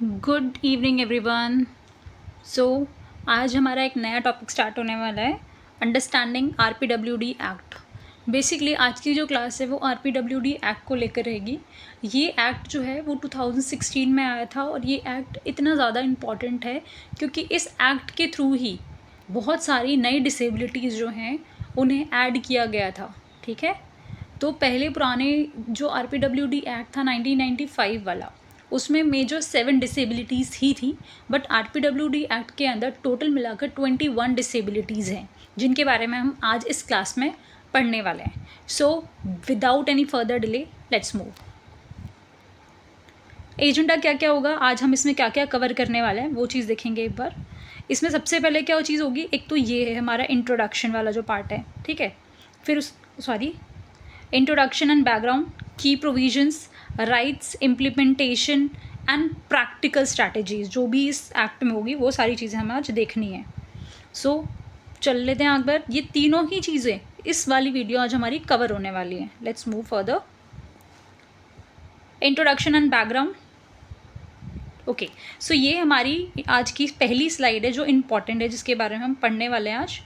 Good evening everyone. सो आज हमारा एक नया टॉपिक स्टार्ट होने वाला है, अंडरस्टैंडिंग आरपीडब्ल्यूडी एक्ट। बेसिकली आज की जो क्लास है वो आरपीडब्ल्यूडी एक्ट को लेकर रहेगी। ये एक्ट जो है वो 2016 में आया था और ये एक्ट इतना ज़्यादा इम्पॉर्टेंट है क्योंकि इस एक्ट के थ्रू ही बहुत सारी नई डिसेबिलिटीज़ जो हैं उन्हें ऐड किया गया था। ठीक है, तो पहले पुराने जो आरपीडब्ल्यूडी एक्ट था 1995 वाला, उसमें मेजर 7 डिसेबिलिटीज़ ही थी, बट आरपीडब्ल्यूडी एक्ट के अंदर टोटल मिलाकर 21 डिसेबिलिटीज़ हैं जिनके बारे में हम आज इस क्लास में पढ़ने वाले हैं। So without any further delay let's move. Agenda क्या क्या होगा, आज हम इसमें क्या क्या कवर करने वाले हैं वो चीज़ देखेंगे एक बार। इसमें सबसे पहले क्या चीज़ होगी, एक तो ये है हमारा इंट्रोडक्शन वाला जो पार्ट है, ठीक है। फिर इंट्रोडक्शन एंड बैकग्राउंड, की provisions, rights, implementation and practical strategies जो भी इस एक्ट में होगी वो सारी चीज़ें हमें आज देखनी है। सो चल लेते हैं अकबर, ये तीनों ही चीज़ें इस वाली वीडियो आज हमारी कवर होने वाली है। Let's move further. Introduction and background. Okay, so ये हमारी आज की पहली स्लाइड है जो इम्पॉर्टेंट है, जिसके बारे में हम पढ़ने वाले हैं आज,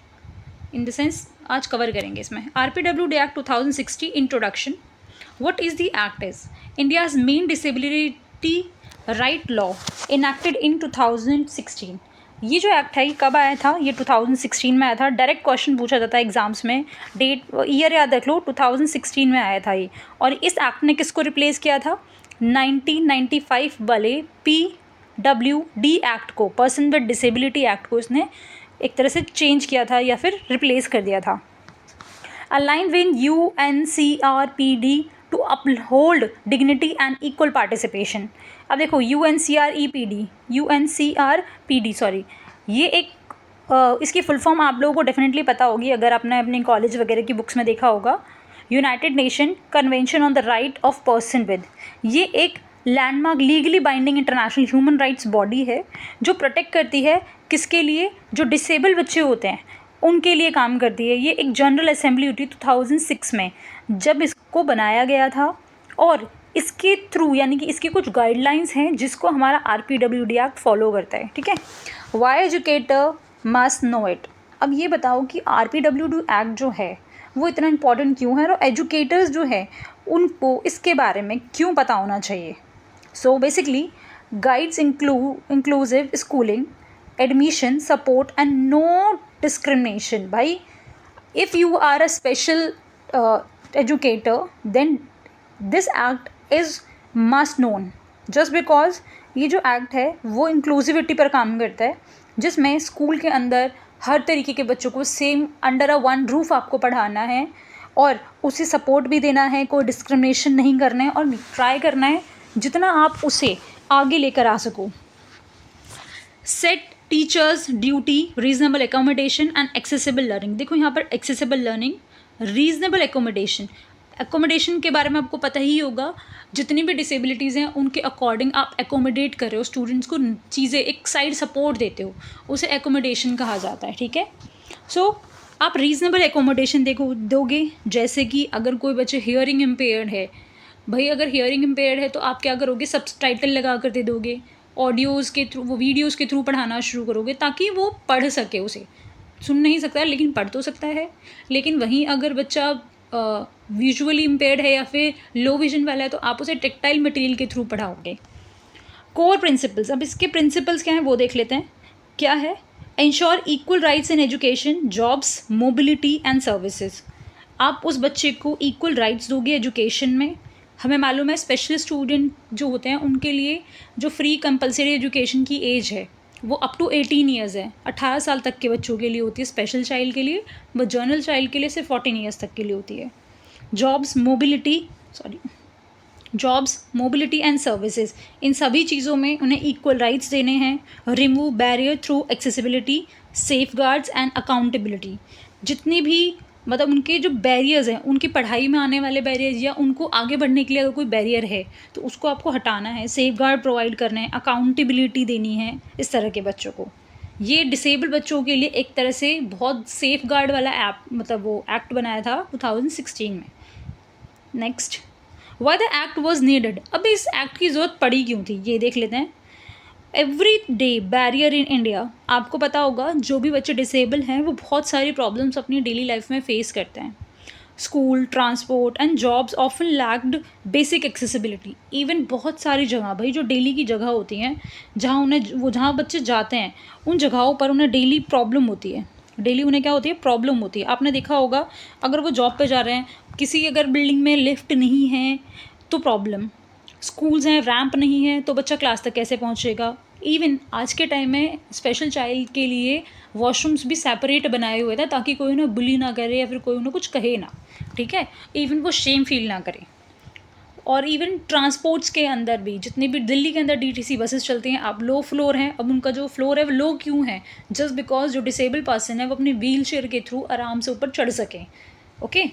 इन द सेंस आज कवर करेंगे इसमें। RPWD act 2060 introduction. What is the act is? India's main disability right law enacted in 2016। ये जो एक्ट है ये कब आया था? ये 2016 में आया था। डायरेक्ट क्वेश्चन पूछा जाता है एग्जाम्स में, डेट ईयर याद रख लो, 2016 में आया था ये। और इस एक्ट ने किसको रिप्लेस किया था? 1995 वाले PWD एक्ट को, पर्सन विद डिसेबिलिटी एक्ट को इसने एक तरह से चेंज किया था या फिर रिप्लेस कर दिया था। Aligned with UNCRPD to uphold dignity and equal participation। अब देखो UNCRPD सॉरी, ये एक इसकी फुल फॉर्म आप लोगों को डेफिनेटली पता होगी अगर आपने अपने कॉलेज वगैरह की बुक्स में देखा होगा। United nation convention on the right of person with, ये एक landmark legally binding international human rights body है जो प्रोटेक्ट करती है किसके लिए? जो डिसेबल बच्चे होते हैं उनके लिए काम करती है। ये एक जनरल असेंबली हुई थी 2006 में जब इसको बनाया गया था, और इसके थ्रू यानी कि इसकी कुछ गाइडलाइंस हैं जिसको हमारा आरपीडब्ल्यूडी एक्ट फॉलो करता है। ठीक है, why educator must know it. अब ये बताओ कि आरपीडब्ल्यूडी एक्ट जो है वो इतना इम्पॉर्टेंट क्यों है और एजुकेटर्स जो है उनको इसके बारे में क्यों पता होना चाहिए? So basically guides inclusive schooling, admission, support and no discrimination। भाई if you are a special educator then this act is must known, just because ये जो एक्ट है वो इंक्लूसिविटी पर काम करता है, जिसमें स्कूल के अंदर हर तरीके के बच्चों को same under a one roof आपको पढ़ाना है और उसे सपोर्ट भी देना है, कोई डिस्क्रिमिनेशन नहीं करना है और ट्राई करना है जितना आप उसे आगे लेकर आ सको। Set teachers duty, reasonable accommodation and accessible learning. देखो यहाँ पर एक्सेसिबल लर्निंग, रीजनेबल एकोमोडेशन के बारे में आपको पता ही होगा, जितनी भी डिसेबिलिटीज़ हैं उनके अकॉर्डिंग आप एकोमोडेट कर रहे हो स्टूडेंट्स को, चीज़ें एक साइड सपोर्ट देते हो, उसे एकोमोडेशन कहा जाता है। ठीक है, सो आप रीजनेबल एकोमोडेशन दोगे, जैसे कि अगर कोई बच्चे हियरिंग इम्पेयर्ड है, भाई अगर हियरिंग इम्पेयर्ड है तो आप क्या करोगे? सबटाइटल लगा कर दे दोगे, ऑडियोज़ के थ्रू, वो वीडियोज़ के थ्रू पढ़ाना शुरू करोगे ताकि वो पढ़ सके, उसे सुन नहीं सकता है लेकिन पढ़ तो सकता है। लेकिन वहीं अगर बच्चा विजुअली इम्पेयर्ड है या फिर लो विजन वाला है तो आप उसे टेक्टाइल मटेरियल के थ्रू पढ़ाओगे। कोर प्रिंसिपल्स, अब इसके प्रिंसिपल्स क्या हैं वो देख लेते हैं। क्या है? Ensure equal rights in education, jobs, mobility and services. आप उस बच्चे को इक्वल राइट्स दोगे एजुकेशन में। हमें मालूम है स्पेशल स्टूडेंट जो होते हैं उनके लिए जो फ्री कंपलसरी एजुकेशन की एज है वो अप टू 18 ईयर्स है, 18 साल तक के बच्चों के लिए होती है स्पेशल चाइल्ड के लिए, बट जनरल चाइल्ड के लिए सिर्फ 14 ईयर्स तक के लिए होती है। जॉब्स, मोबिलिटी एंड सर्विसेज, इन सभी चीज़ों में उन्हें इक्वल राइट्स देने हैं। Remove barrier through accessibility, safe guards and accountability. जितनी भी मतलब उनके जो बैरियर्स हैं, उनकी पढ़ाई में आने वाले बैरियर्स या उनको आगे बढ़ने के लिए अगर कोई बैरियर है तो उसको आपको हटाना है, सेफ गार्ड प्रोवाइड करना है, अकाउंटेबिलिटी देनी है इस तरह के बच्चों को। ये डिसेबल बच्चों के लिए एक तरह से बहुत सेफ गार्ड वाला वो एक्ट बनाया था 2016 में। Next, why the act was needed. अब इस एक्ट की ज़रूरत पड़ी क्यों थी ये देख लेते हैं। Every day barrier in India, आपको पता होगा जो भी बच्चे डिसेबल हैं वो बहुत सारी प्रॉब्लम्स अपनी डेली लाइफ में फेस करते हैं. School, transport and jobs often lacked basic accessibility. Even बहुत सारी जगह, भाई जो डेली की जगह होती हैं जहाँ बच्चे जाते हैं उन जगहों पर उन्हें डेली प्रॉब्लम होती है. डेली उन्हें क्या होती है? प्रॉब्लम होती है. आपने देखा होगा अगर वो जॉब पे जा रहे हैं, किसी अगर बिल्डिंग में लिफ्ट नहीं है तो प्रॉब्लम. स्कूल्स हैं, रैंप नहीं है तो बच्चा क्लास तक कैसे पहुंचेगा. इवन आज के टाइम में स्पेशल चाइल्ड के लिए वॉशरूम्स भी सेपरेट बनाए हुए थे ताकि कोई उन्हें बुली ना करे या फिर कोई उन्हें कुछ कहे ना. ठीक है, इवन वो शेम फील ना करे. और इवन ट्रांसपोर्ट्स के अंदर भी जितनी भी दिल्ली के अंदर डीटीसी बसेस चलती हैं, अब लो फ्लोर हैं. अब उनका जो फ्लोर है वो लो क्यों है? जस्ट बिकॉज जो डिसेबल पर्सन है वो अपनी व्हील चेयर के थ्रू आराम से ऊपर चढ़ सकें. Okay.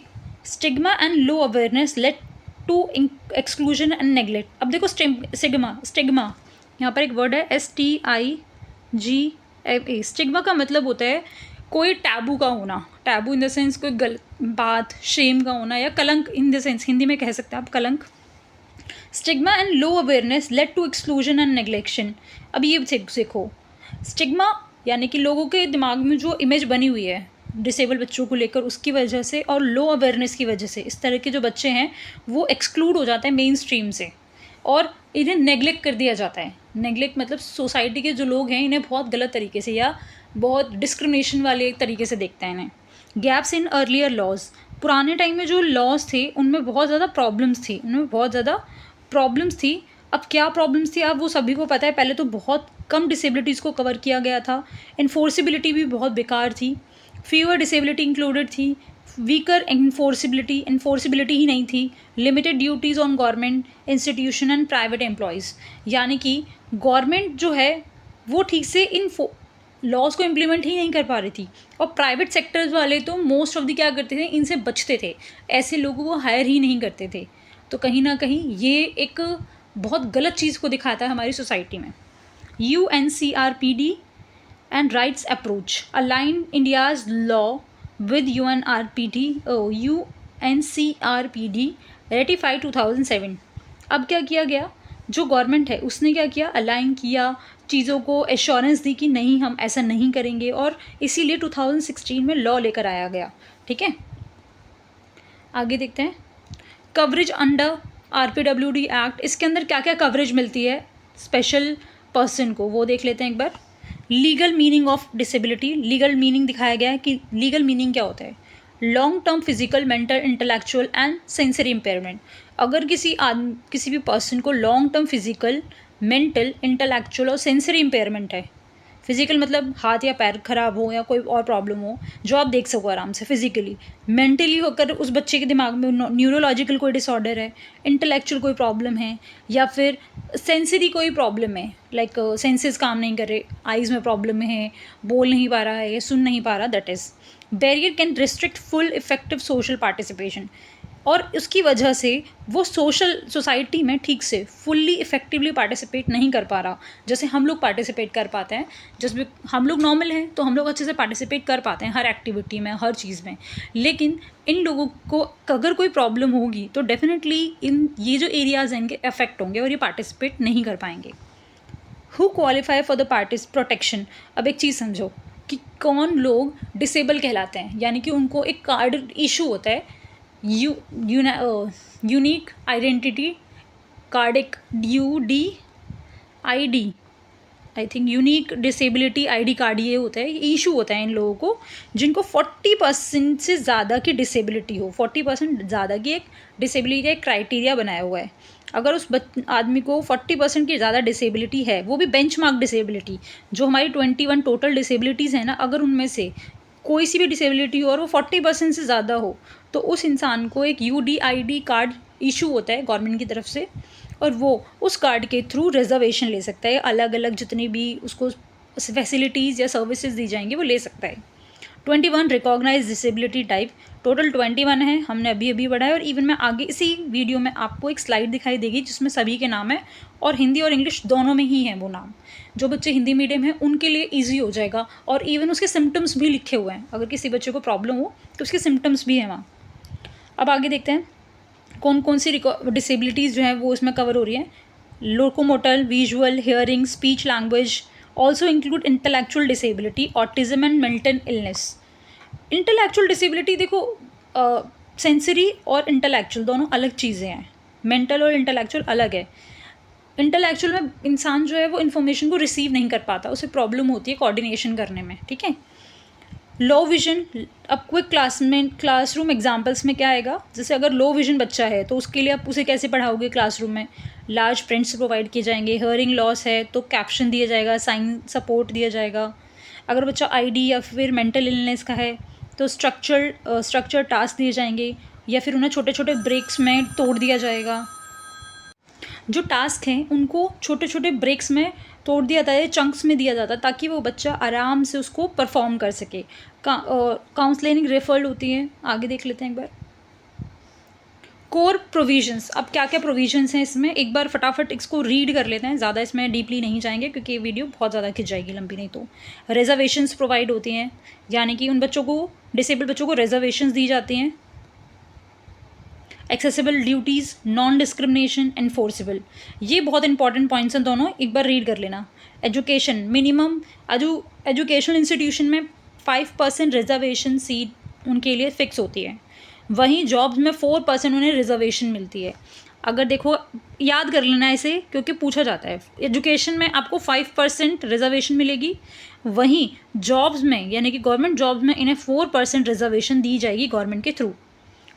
Stigma and low awareness led to exclusion and neglect. अब देखो स्टिग्मा यहाँ पर एक वर्ड है STIGMA. स्टिग्मा का मतलब होता है कोई टैबू का होना. टैबू इन द सेंस कोई गलत बात, शेम का होना, या कलंक इन द सेंस हिंदी में कह सकते हैं आप कलंक. Stigma and low awareness led to exclusion and neglection. अब ये देखो, स्टिग्मा यानी कि लोगों के दिमाग में जो इमेज बनी हुई है डिसेबल बच्चों को लेकर, उसकी वजह से और लो अवेयरनेस की वजह से इस तरह के जो बच्चे हैं वो एक्सक्लूड हो जाते हैं मेन स्ट्रीम से और इन्हें नेग्लेक्ट कर दिया जाता है. नेग्लेक्ट मतलब सोसाइटी के जो लोग हैं इन्हें बहुत गलत तरीके से या बहुत डिस्क्रिमिनेशन वाले तरीके से देखते हैं इन्हें. Gaps in earlier laws. पुराने टाइम में जो लॉज थे उनमें बहुत ज़्यादा प्रॉब्लम्स थी. अब क्या प्रॉब्लम्स थी अब वो सभी को पता है. पहले तो बहुत कम डिसेबिलिटीज़ को कवर किया गया था. इन्फोर्सिबिलिटी भी बहुत बेकार थी. फीवर डिसेबिलिटी इंक्लूडेड थी. वीकर इन्फोर्सिबिलिटी ही नहीं थी. Limited duties on government institution and private employees. यानी कि गवर्नमेंट जो है वो ठीक से इन लॉज को इम्प्लीमेंट ही नहीं कर पा रही थी और प्राइवेट सेक्टर्स वाले तो मोस्ट ऑफ द क्या करते थे, इनसे बचते थे. ऐसे लोगों को हायर ही नहीं करते थे. तो कहीं ना कहीं ये एक बहुत गलत चीज़ को दिखाता है हमारी सोसाइटी में. UNCRPD and rights approach align India's law with UNCRPD ratified 2007. अब क्या किया गया, जो गवर्नमेंट है उसने क्या किया, अलाइन किया चीज़ों को, एश्योरेंस दी कि नहीं हम ऐसा नहीं करेंगे और इसीलिए 2016 में लॉ लेकर आया गया. ठीक है, आगे देखते हैं. Coverage under RPWD act. इसके अंदर क्या क्या कवरेज मिलती है स्पेशल पर्सन को वो देख लेते हैं एक बार. Legal meaning of disability. Legal meaning दिखाया गया है कि लीगल मीनिंग क्या होता है. Long term physical, mental, intellectual and sensory impairment. अगर किसी भी पर्सन को long term physical, mental, intellectual और सेंसरी इम्पेयरमेंट है. फिजिकल मतलब हाथ या पैर खराब हो या कोई और प्रॉब्लम हो जो आप देख सको आराम से फिजिकली. मेंटली होकर उस बच्चे के दिमाग में न्यूरोलॉजिकल कोई डिसऑर्डर है, इंटेलेक्चुअल कोई प्रॉब्लम है, या फिर सेंसरी कोई प्रॉब्लम है, लाइक सेंसेस काम नहीं कर रहे, आइज़ में प्रॉब्लम है, बोल नहीं पा रहा है या सुन नहीं पा रहा. That is barrier can restrict full effective social participation. और उसकी वजह से वो सोसाइटी में ठीक से फुल्ली इफेक्टिवली पार्टिसिपेट नहीं कर पा रहा जैसे हम लोग पार्टिसिपेट कर पाते हैं. जस्ट हम लोग नॉर्मल हैं तो हम लोग अच्छे से पार्टिसिपेट कर पाते हैं हर एक्टिविटी में, हर चीज़ में. लेकिन इन लोगों को अगर कोई प्रॉब्लम होगी तो डेफिनेटली ये जो एरियाज़ हैं इनके अफेक्ट होंगे और ये पार्टिसिपेट नहीं कर पाएंगे. Who qualify for the protection. अब एक चीज़ समझो कि कौन लोग डिसेबल कहलाते हैं, यानी कि उनको एक कार्ड इशू होता है, यूनिक आइडेंटिटी कार्ड, एक UDID, I think unique disability ID card ये होता है. इशू होता है इन लोगों को जिनको 40% से ज़्यादा की डिसेबिलिटी हो. 40% ज़्यादा की एक डिसेबिलिटी का एक क्राइटेरिया बनाया हुआ है. अगर उस आदमी को 40% की ज़्यादा डिसेबिलिटी है, वो भी बेंचमार्क डिसेबिलिटी, जो हमारी 21 टोटल डिसेबिलिटीज़ हैं ना, अगर उनमें से कोई सी भी डिसेबिलिटी हो और वो 40% से ज़्यादा हो तो उस इंसान को एक UDID कार्ड इशू होता है गवर्नमेंट की तरफ से और वो उस कार्ड के थ्रू रिजर्वेशन ले सकता है. अलग अलग जितनी भी उसको फैसिलिटीज़ या सर्विसेज दी जाएंगी वो ले सकता है. 21 रिकॉग्नाइज डिसेबिलिटी टाइप. टोटल 21 है, हमने अभी अभी बढ़ाया. और इवन मैं आगे इसी वीडियो में आपको एक स्लाइड दिखाई देगी जिसमें सभी के नाम है और हिंदी और इंग्लिश दोनों में ही हैं वो नाम. जो बच्चे हिंदी मीडियम हैं उनके लिए ईजी हो जाएगा और इवन उसके सिम्टम्स भी लिखे हुए हैं. अगर किसी बच्चे को प्रॉब्लम हो तो उसके सिम्टम्स भी हैं वहाँ. अब आगे देखते हैं कौन कौन सी डिसेबिलिटीज़ जो हैं वो इसमें कवर हो रही हैं. Locomotor, visual, hearing, speech, language also include intellectual disability, autism and mental illness. Intellectual disability देखो, सेंसरी और इंटेलेक्चुअल दोनों अलग चीज़ें हैं, मेंटल और इंटेलेक्चुअल अलग है। इंटेलेक्चुअल में इंसान जो है वो इन्फॉर्मेशन को रिसीव नहीं कर पाता, उसे प्रॉब्लम होती है कोऑर्डिनेशन करने में, ठीक है। लो विजन, अब क्विक क्लासरूम एग्जाम्पल्स में क्या आएगा, जैसे अगर लो विजन बच्चा है तो उसके लिए आप उसे कैसे पढ़ाओगे क्लासरूम में, लार्ज प्रिंट्स प्रोवाइड किए जाएंगे। हियरिंग लॉस है तो कैप्शन दिया जाएगा, साइन सपोर्ट दिया जाएगा। अगर बच्चा आईडी या फिर मेंटल इलनेस का है तो स्ट्रक्चर टास्क दिए जाएंगे, या फिर उन्हें छोटे छोटे ब्रेक्स में तोड़ दिया जाएगा। जो टास्क हैं उनको छोटे छोटे ब्रेक्स में तोड़ दिया जाता है, चंक्स में दिया जाता है, ताकि वो बच्चा आराम से उसको परफॉर्म कर सके। काउंसलिंग रेफर्ड होती है, आगे देख लेते हैं एक बार। कोर प्रोविजंस, अब क्या क्या प्रोविजंस हैं इसमें, एक बार फटाफट इसको रीड कर लेते हैं, ज़्यादा इसमें डीपली नहीं जाएंगे क्योंकि ये वीडियो बहुत ज़्यादा खिंच जाएगी लंबी नहीं तो। रिजर्वेशंस प्रोवाइड होती हैं, यानी कि उन बच्चों को, डिसेबल्ड बच्चों को रिजर्वेशंस दी जाती हैं। Accessible duties, non discrimination, enforceable, ये बहुत इंपॉर्टेंट पॉइंट्स हैं दोनों, एक बार रीड कर लेना। एजुकेशन, मिनिमम एजुकेशनल इंस्टीट्यूशन में 5% रिजर्वेशन सीट उनके लिए फ़िक्स होती है, वहीं जॉब्स में 4% उन्हें रिजर्वेशन मिलती है। अगर देखो, याद कर लेना इसे क्योंकि पूछा जाता है। एजुकेशन में आपको 5% रिजर्वेशन मिलेगी, वहीं जॉब्स में यानी कि गवर्नमेंट जॉब्स में इन्हें 4% रिजर्वेशन दी जाएगी गवर्नमेंट के थ्रू,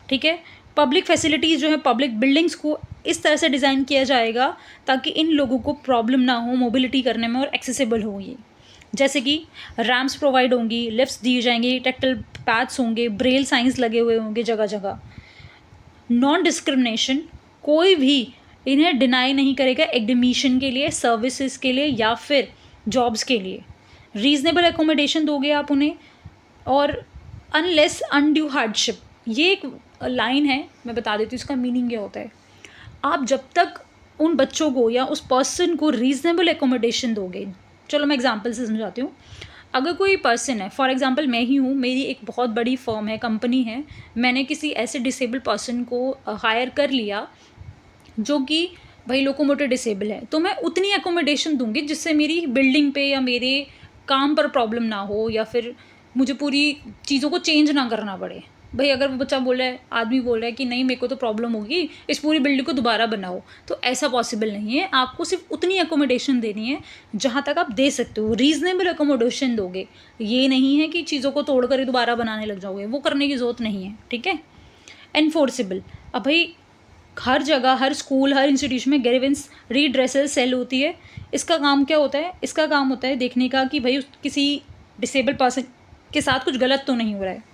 ठीक है। पब्लिक फैसिलिटीज़ जो है, पब्लिक बिल्डिंग्स को इस तरह से डिज़ाइन किया जाएगा ताकि इन लोगों को प्रॉब्लम ना हो मोबिलिटी करने में और एक्सेसिबल हो ये, जैसे कि रैम्प्स प्रोवाइड होंगी, लिफ्ट्स दिए जाएंगे, टेक्टल पैड्स होंगे, ब्रेल साइंस लगे हुए होंगे जगह जगह। नॉन डिस्क्रिमिनेशन, कोई भी इन्हें डिनाई नहीं करेगा एडमिशन के लिए, सर्विसेज के लिए या फिर जॉब्स के लिए। रीजनेबल एकोमोडेशन दोगे आप उन्हें, और अनलेस अनड्यू हार्डशिप, ये एक लाइन है, मैं बता देती हूँ इसका मीनिंग क्या होता है। आप जब तक उन बच्चों को या उस पर्सन को रीजनेबल एकोमोडेशन दोगे, चलो मैं एग्जांपल से समझाती हूँ। अगर कोई पर्सन है, फॉर एग्जांपल मैं ही हूँ, मेरी एक बहुत बड़ी फर्म है, कंपनी है, मैंने किसी ऐसे डिसेबल्ड पर्सन को हायर कर लिया जो कि भाई लोकोमोटर डिसेबल है, तो मैं उतनी एकोमोडेशन दूंगी जिससे मेरी बिल्डिंग पे या मेरे काम पर प्रॉब्लम ना हो, या फिर मुझे पूरी चीज़ों को चेंज ना करना पड़े। भाई अगर वो बच्चा बोल रहा है, आदमी बोल रहा है कि नहीं मेरे को तो प्रॉब्लम होगी, इस पूरी बिल्डिंग को दोबारा बनाओ, तो ऐसा पॉसिबल नहीं है। आपको सिर्फ उतनी एकोमोडेशन देनी है जहाँ तक आप दे सकते हो, रीजनेबल एकोमोडेशन दोगे। ये नहीं है कि चीज़ों को तोड़ कर ही दोबारा बनाने लग जाओगे, वो करने की ज़रूरत नहीं है, ठीक है। एनफोर्सेबल, अब भाई हर जगह, हर स्कूल, हर इंस्टीट्यूशन में ग्रीवेंस रीड्रेसल सेल होती है। इसका काम क्या होता है, इसका काम होता है देखने का कि भाई किसी डिसेबल पर्सन के साथ कुछ गलत तो नहीं हो रहा है।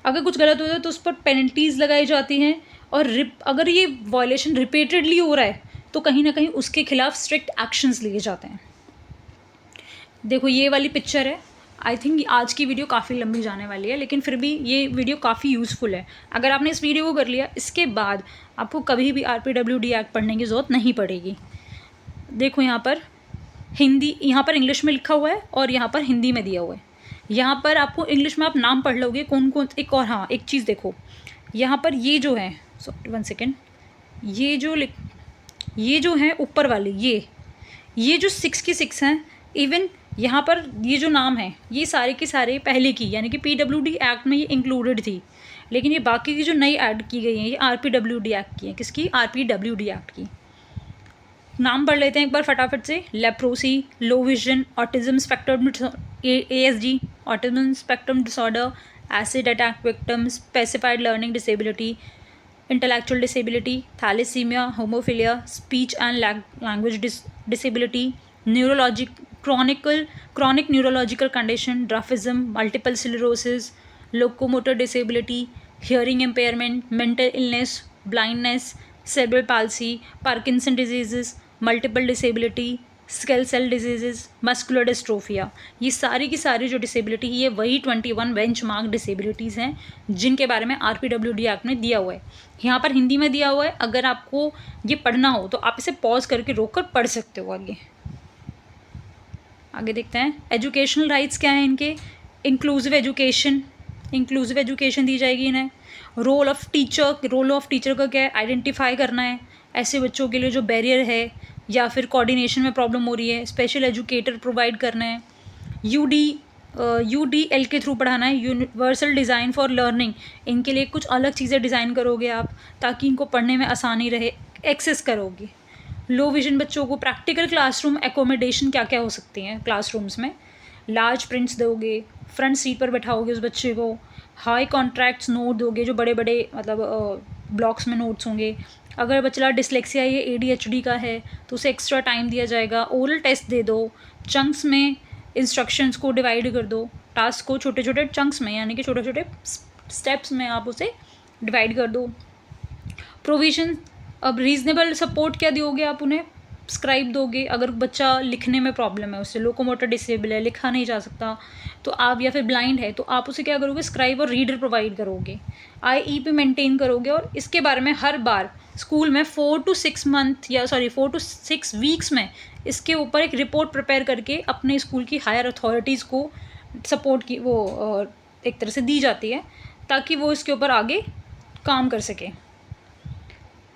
अगर कुछ गलत होता है तो उस पर पेनल्टीज़ लगाई जाती हैं, और अगर ये वायलेशन रिपीटेडली हो रहा है तो कहीं ना कहीं उसके खिलाफ स्ट्रिक्ट एक्शंस लिए जाते हैं। देखो ये वाली पिक्चर है, आई थिंक आज की वीडियो काफ़ी लंबी जाने वाली है, लेकिन फिर भी ये वीडियो काफ़ी यूज़फुल है। अगर आपने इस वीडियो को कर लिया, इसके बाद आपको कभी भी RPWD एक्ट पढ़ने की ज़रूरत नहीं पड़ेगी। देखो यहाँ पर हिंदी, यहाँ पर इंग्लिश में लिखा हुआ है और यहाँ पर हिंदी में दिया हुआ है। यहाँ पर आपको इंग्लिश में आप नाम पढ़ लोगे कौन कौन, एक और हाँ एक चीज़ देखो, यहाँ पर ये जो है, सॉरी 1 सेकेंड, ये जो है ऊपर वाले, ये जो 6 की 6 हैं, इवन यहाँ पर ये जो नाम है ये सारे के सारे पहले की, यानी कि PWD एक्ट में ये इंक्लूडेड थी, लेकिन ये बाकी की जो नई ऐड की गई हैं ये RPWD एक्ट की है। किसकी? RPWD एक्ट की। नाम पढ़ लेते हैं एक बार फटाफट से। Leprosy, low vision, autism spectrum, ASD, autism spectrum disorder, acid attack victim, specified learning disability, intellectual disability, thalassemia, haemophilia, speech and language disability, chronic neurological condition, dwarfism, multiple sclerosis, locomotor disability, hearing impairment, mental illness, blindness, cerebral palsy, Parkinson diseases, multiple disability, sickle cell diseases, muscular dystrophy, ये सारी की सारी जो disability है ये वही 21 benchmark disabilities हैं जिनके बारे में RPWD एक्ट में दिया हुआ है। यहाँ पर हिंदी में दिया हुआ है, अगर आपको ये पढ़ना हो तो आप इसे पॉज करके रोक कर पढ़ सकते हो। आगे देखते हैं एजुकेशनल राइट्स क्या हैं इनके। इंक्लूसिव एजुकेशन दी जाएगी इन्हें। रोल ऑफ टीचर का क्या है? आइडेंटिफाई करना है ऐसे बच्चों के लिए जो बैरियर है या फिर कोऑर्डिनेशन में प्रॉब्लम हो रही है, स्पेशल एजुकेटर प्रोवाइड करना है, UDL के थ्रू पढ़ाना है, यूनिवर्सल डिज़ाइन फॉर लर्निंग, इनके लिए कुछ अलग चीज़ें डिज़ाइन करोगे आप ताकि इनको पढ़ने में आसानी रहे, एक्सेस करोगे। लो विजन बच्चों को प्रैक्टिकल क्लासरूम एकोमोडेशन क्या क्या हो सकती हैं क्लासरूम्स में, लार्ज प्रिंट्स दोगे, फ्रंट सीट पर बैठाओगे उस बच्चे को, हाई कॉन्ट्रैक्ट्स नोट दोगे जो बड़े बड़े मतलब ब्लॉक्स में नोट्स होंगे। अगर बच्चा डिसलेक्सिया या ADHD का है तो उसे एक्स्ट्रा टाइम दिया जाएगा, ओरल टेस्ट दे दो, चंक्स में इंस्ट्रक्शंस को डिवाइड कर दो, टास्क को छोटे छोटे चंक्स में यानी कि छोटे छोटे स्टेप्स में आप उसे डिवाइड कर दो। प्रोविजन, अब रीज़नेबल सपोर्ट क्या दोगे आप उन्हें, स्क्राइब दोगे। अगर बच्चा लिखने में प्रॉब्लम है, उससे लोकोमोटर डिसेबल है, लिखा नहीं जा सकता तो आप, या फिर ब्लाइंड है तो आप उसे क्या करोगे, स्क्राइब और रीडर प्रोवाइड करोगे। IEP मेंटेन करोगे और इसके बारे में हर बार स्कूल में 4 to 6 वीक्स में इसके ऊपर एक रिपोर्ट प्रिपेयर करके अपने स्कूल की हायर अथॉरिटीज़ को सपोर्ट की वो एक तरह से दी जाती है ताकि वो इसके ऊपर आगे काम कर सके।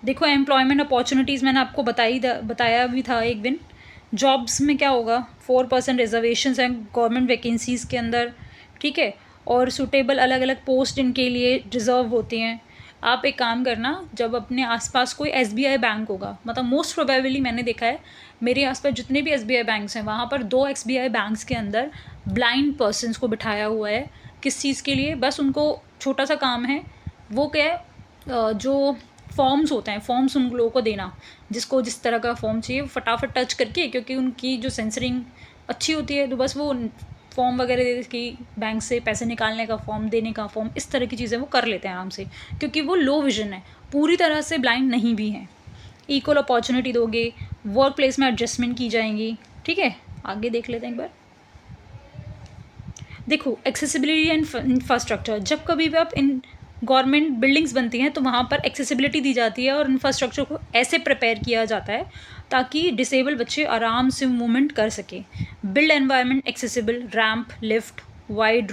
देखो एम्प्लॉयमेंट अपॉर्चुनिटीज़ मैंने आपको बताया भी था एक दिन। जॉब्स में क्या होगा, 4% रिजर्वेशंस हैं गवर्नमेंट वैकेंसीज़ के अंदर, ठीक है, और सूटेबल अलग अलग पोस्ट इनके लिए रिजर्व होती हैं। आप एक काम करना, जब अपने आसपास कोई SBI बैंक होगा, मतलब मोस्ट प्रोबेबली मैंने देखा है मेरे आसपास जितने भी SBI बैंक्स हैं वहाँ पर 2 SBI बैंक्स के अंदर ब्लाइंड पर्सनस को बिठाया हुआ है। किस चीज़ के लिए, बस उनको छोटा सा काम है, वो क्या है, जो फॉर्म्स होते हैं फॉर्म्स उन लोगों को देना, जिसको जिस तरह का फॉर्म चाहिए फटाफट टच करके, क्योंकि उनकी जो सेंसरिंग अच्छी होती है तो बस वो फॉर्म वगैरह दे कि बैंक से पैसे निकालने का फॉर्म, देने का फॉर्म, इस तरह की चीज़ें वो कर लेते हैं आराम से, क्योंकि वो लो विजन है, पूरी तरह से ब्लाइंड नहीं भी हैं। इक्वल अपॉर्चुनिटी दोगे, वर्क प्लेस में एडजस्टमेंट की जाएंगी, ठीक है। आगे देख लेते हैं एक बार। देखो एक्सेसिबिलिटी एंड इंफ्रास्ट्रक्चर, जब कभी भी आप इन गवर्नमेंट बिल्डिंग्स बनती हैं तो वहाँ पर एक्सेसिबिलिटी दी जाती है और इंफ्रास्ट्रक्चर को ऐसे प्रिपेयर किया जाता है ताकि डिसेबल बच्चे आराम से मूवमेंट कर सकें। Build environment accessible, ramp, lift, wide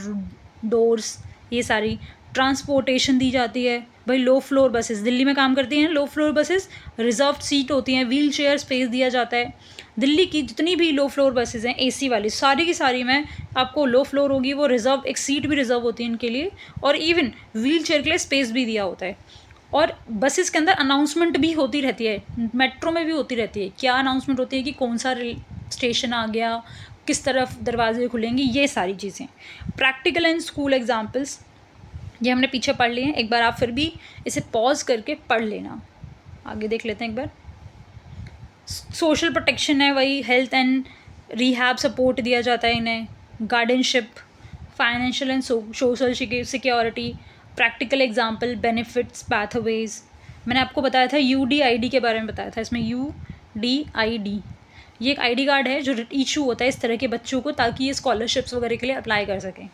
doors, ये सारी ट्रांसपोर्टेशन दी जाती है। भाई लो फ्लोर बसेस दिल्ली में काम करती हैं, low floor buses reserve seat होती हैं, व्हील चेयर स्पेस दिया जाता है। दिल्ली की जितनी भी लो फ्लोर बसेस हैं AC वाली, सारी की सारी में आपको लो फ्लोर होगी, वो रिजर्व, एक सीट भी रिजर्व होती है इनके लिए, और इवन व्हील चेयर के लिए स्पेस भी दिया होता है। और बसेस के अंदर अनाउंसमेंट भी होती रहती है, मेट्रो में भी होती रहती है। क्या अनाउंसमेंट होती है कि कौन सा स्टेशन आ गया, किस तरफ दरवाजे खुलेंगे, ये सारी चीज़ें। प्रैक्टिकल एंड स्कूल एग्जाम्पल्स ये हमने पीछे पढ़ लिए हैं, एक बार आप फिर भी इसे पॉज करके पढ़ लेना। आगे देख लेते हैं एक बार। सोशल प्रोटेक्शन है, वही हेल्थ एंड रिहैब सपोर्ट दिया जाता है इन्हें, guardianship, financial and social security, practical example, benefits, pathways. मैंने आपको बताया था UDID के बारे में बताया था, इसमें UDID ये एक ID कार्ड है जो इशू होता है इस तरह के बच्चों को ताकि ये स्कॉलरशिप्स वगैरह के लिए अप्लाई कर सकें।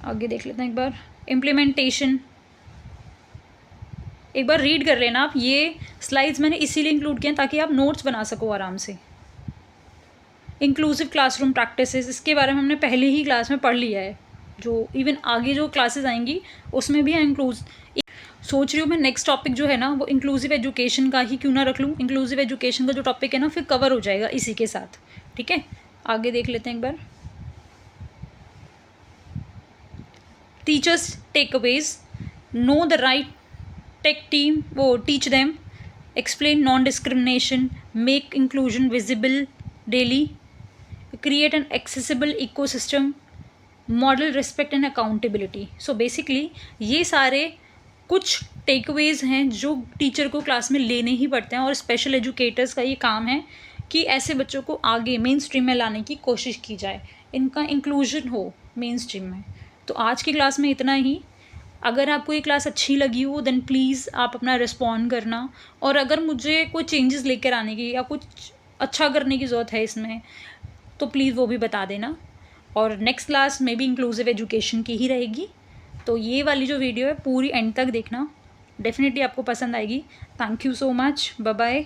आगे देख लेते हैं एक बार। इम्प्लीमेंटेशन एक बार रीड कर लेना आप, ये स्लाइड्स मैंने इसीलिए इंक्लूड किए हैं ताकि आप नोट्स बना सको आराम से। इंक्लूसिव क्लासरूम प्रैक्टिसेस, इसके बारे में हमने पहले ही क्लास में पढ़ लिया है, जो इवन आगे जो क्लासेस आएंगी उसमें भी सोच रही हूँ मैं नेक्स्ट टॉपिक जो है ना वो इंक्लूसिव एजुकेशन का ही क्यों ना रख लूँ। इंक्लूसिव एजुकेशन का जो टॉपिक है ना फिर कवर हो जाएगा इसी के साथ, ठीक है। आगे देख लेते हैं एक बार। Teachers takeaways, know the right tech team, वो teach them, explain non discrimination, make inclusion visible daily, create an accessible ecosystem, model respect and accountability. So basically ये सारे कुछ टेकअवेज हैं जो टीचर को क्लास में लेने ही पड़ते हैं, और स्पेशल एजुकेटर्स का ये काम है कि ऐसे बच्चों को आगे मेन स्ट्रीम में लाने की कोशिश की जाए, इनका इंक्लूजन हो मेन स्ट्रीम में। तो आज की क्लास में इतना ही। अगर आपको ये क्लास अच्छी लगी हो देन प्लीज़ आप अपना रिस्पॉन्ड करना, और अगर मुझे कोई चेंजेस लेकर आने की या कुछ अच्छा करने की ज़रूरत है इसमें तो प्लीज़ वो भी बता देना। और नेक्स्ट क्लास में भी इंक्लूसिव एजुकेशन की ही रहेगी। तो ये वाली जो वीडियो है पूरी एंड तक देखना, डेफिनेटली आपको पसंद आएगी। Thank you so much, bye bye.